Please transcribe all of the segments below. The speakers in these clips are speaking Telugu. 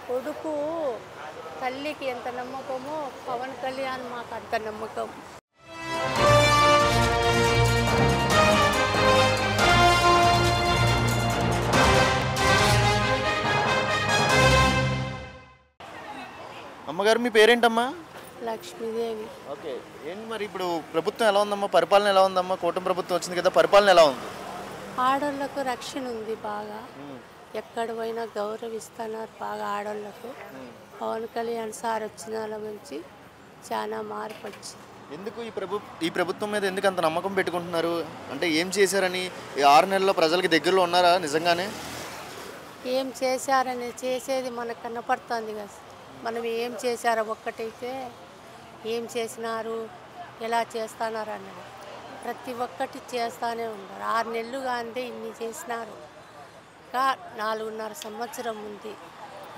కొడుకు తల్లికి ఎంత నమ్మకమో పవన్ కళ్యాణ్ మాకు అంత నమ్మకం. అమ్మగారు మీ పేరేంటమ్మా? లక్ష్మీదేవి. ఓకే. ఏంటి మరి ఇప్పుడు ప్రభుత్వం ఎలా ఉందమ్మా? పరిపాలన ఎలా ఉందమ్మా? కూటమి ప్రభుత్వం వచ్చింది కదా, పరిపాలన ఎలా ఉంది? ఆడోళ్ళకు రక్షణ ఉంది బాగా. ఎక్కడ పోయినా గౌరవిస్తున్నారు బాగా ఆడోళ్ళకు. పవన్ కళ్యాణ్ సార్ వచ్చిన నుంచి చాలా మార్పు వచ్చింది. ఎందుకు ఈ ప్రభుత్వం మీద ఎందుకు అంత నమ్మకం పెట్టుకుంటున్నారు? అంటే ఏం చేశారని? ఈ 6 నెలల్లో ప్రజలకి దగ్గరలో ఉన్నారా నిజంగానే? ఏం చేశారని చేసేది మనకు కనపడుతుంది కదా. మనం ఏం చేశారో ఒక్కటైతే ఏం చేసినారు, ఎలా చేస్తున్నారు అన్నది ప్రతి ఒక్కటి చేస్తూనే ఉన్నారు. 6 నెలలు కానీ ఇన్ని చేసినారు. ఇంకా 4.5 సంవత్సరం ఉంది.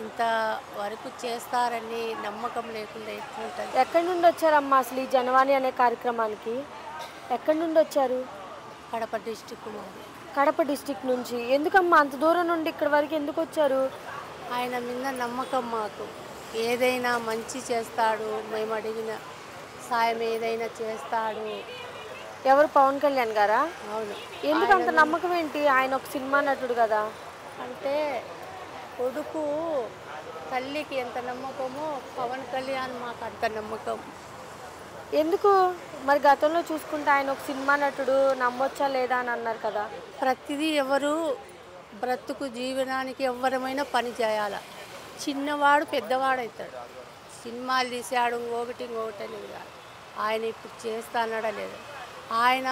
ఇంతవరకు చేస్తారని నమ్మకం లేకుండా ఎట్లుంటుంది? ఎక్కడి నుండి వచ్చారమ్మా అసలు ఈ జనవాణి అనే కార్యక్రమానికి? ఎక్కడి నుండి వచ్చారు? కడప డిస్టిక్ మాది. కడప డిస్టిక్ నుంచి. ఎందుకమ్మా అంత దూరం నుండి ఇక్కడ వరకు ఎందుకు వచ్చారు? ఆయన మీద నమ్మకం మాకు. ఏదైనా మంచి చేస్తాడు, మేము అడిగిన సాయం ఏదైనా చేస్తాడు. ఎవరు? పవన్ కళ్యాణ్ గారా? అవును. ఎందుకు అంత నమ్మకం ఏంటి? ఆయన ఒక సినిమా నటుడు కదా. అంటే కొడుకు తల్లికి ఎంత నమ్మకమో పవన్ కళ్యాణ్ మాకు అంత నమ్మకం. ఎందుకు మరి? గతంలో చూసుకుంటే ఆయన ఒక సినిమా నటుడు, నమ్మొచ్చా లేదా అని అన్నారు కదా. ప్రతిదీ ఎవరు బ్రతుకు జీవనానికి ఎవరమైనా పని చేయాలి. చిన్నవాడు పెద్దవాడు అవుతాడు. సినిమాలు తీసాడు ఇంకొకటి అనేది కాదు. ఆయన ఇప్పుడు చేస్తానడా లేదు. ఆయన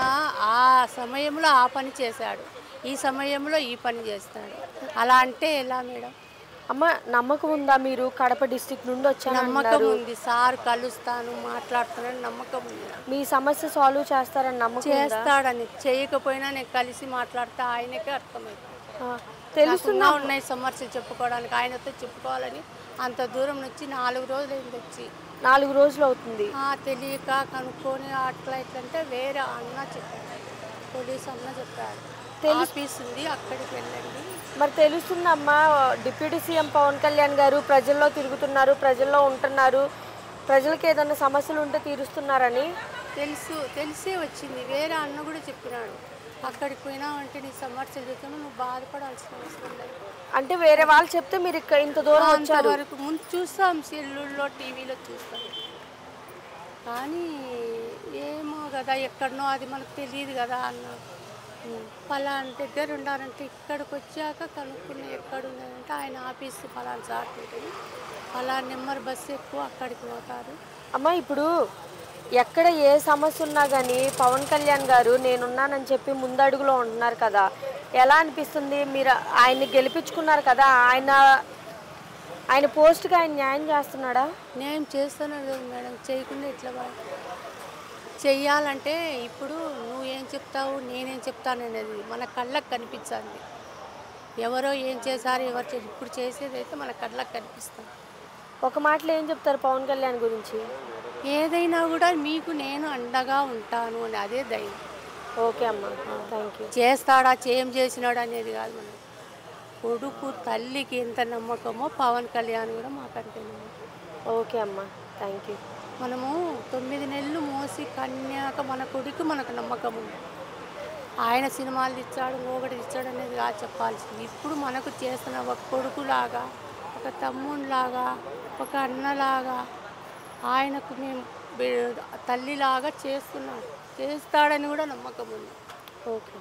ఆ సమయంలో ఆ పని చేశాడు, ఈ సమయంలో ఈ పని చేస్తాడు. అలా అంటే ఎలా మేడం? అమ్మ నమ్మకం ఉందా? మీరు కడప డిస్ట్రిక్ట్ నుండి వచ్చారు. నమ్మకం ఉంది. సార్ కలుస్తాను, మాట్లాడుతానని నమ్మకం ఉంది. మీ సమస్య సాల్వ్ చేస్తారని నమ్మకం? చేస్తాడని. చేయకపోయినా నేను కలిసి మాట్లాడితే ఆయనకే అర్థమవుతుంది. తెలుస్తున్నా ఉన్నాయి సమస్యలు చెప్పుకోవడానికి. ఆయనతో చెప్పుకోవాలని అంత దూరం నుంచి 4 రోజులు అయింది వచ్చి. 4 రోజులు అవుతుంది. తెలియక కనుక్కొని అట్లా ఇట్లంటే వేరే అన్న చెప్పాడు, పోలీస్ అన్న చెప్పాడు, ఆఫీస్ ఉంది అక్కడికి వెళ్ళండి. మరి తెలుస్తుందమ్మా, డిప్యూటీ సీఎం పవన్ కళ్యాణ్ గారు ప్రజల్లో తిరుగుతున్నారు, ప్రజల్లో ఉంటున్నారు, ప్రజలకు ఏదైనా సమస్యలు ఉంటే తీరుస్తున్నారని తెలిసే వచ్చింది. వేరే అన్న కూడా చెప్పినాడు, అక్కడికి పోయినావంటే నీ సమస్యలు చెప్తాను, నువ్వు బాధపడాల్సిన అవసరం లేదు. అంటే వేరే వాళ్ళు చెప్తే మీరు ఇక్కడ ఇంత దూరం వచ్చారు. వరకు ముందు చూస్తాం, సెల్లుల్లో టీవీలో చూస్తాం, కానీ ఏమో కదా ఎక్కడనో అది మనకు తెలియదు కదా అన్న. పలానా దగ్గర ఉండాలంటే ఇక్కడికి వచ్చాక కనుక్కుని ఎక్కడున్నారంటే ఆయన ఆఫీసు పలానా సార్ ఉంటుంది, పలానా నెంబర్ బస్సు ఎక్కువ అక్కడికి పోతారు. అమ్మ ఇప్పుడు ఎక్కడ ఏ సమస్య ఉన్నా కానీ పవన్ కళ్యాణ్ గారు నేనున్నానని చెప్పి ముందడుగులో ఉంటున్నారు కదా. ఎలా అనిపిస్తుంది? మీరు ఆయన్ని గెలిపించుకున్నారు కదా, ఆయన పోస్ట్కి ఆయన న్యాయం చేస్తున్నాడా? న్యాయం చేస్తున్నాడు మేడం. చేయకుండా ఎట్లా చెయ్యాలంటే ఇప్పుడు నువ్వేం చెప్తావు నేనేం చెప్తాను అనేది మన కళ్ళకు కనిపించాలి. ఎవరో ఏం చేశారు, ఎవరు ఇప్పుడు చేసేదైతే మన కళ్ళకు కనిపిస్తాం. ఒక మాటలో ఏం చెప్తారు పవన్ కళ్యాణ్ గురించి? ఏదైనా కూడా మీకు నేను అండగా ఉంటాను అని, అదే ధైర్యం. ఓకే అమ్మ, థ్యాంక్ యూ. చేస్తాడా చేయం చేసినాడు అనేది కాదు. మనం కొడుకు తల్లికి ఎంత నమ్మకమో పవన్ కళ్యాణ్ కూడా మాకంటే నమ్మకం. ఓకే అమ్మ, థ్యాంక్ యూ. మనము 9 నెలలు మోసి కన్యాక మన కొడుకు మనకు నమ్మకం ఉంది. ఆయన సినిమాలు ఇచ్చాడు, ఇంకొకటి ఇచ్చాడు అనేది కాదు చెప్పాల్సింది. ఇప్పుడు మనకు చేస్తున్న ఒక కొడుకులాగా, ఒక తమ్ముడిలాగా, ఒక అన్నలాగా ఆయనకు మేము తల్లిలాగా చేస్తున్నాడు. చేస్తాడని కూడా నమ్మకం ఉంది. ఓకే.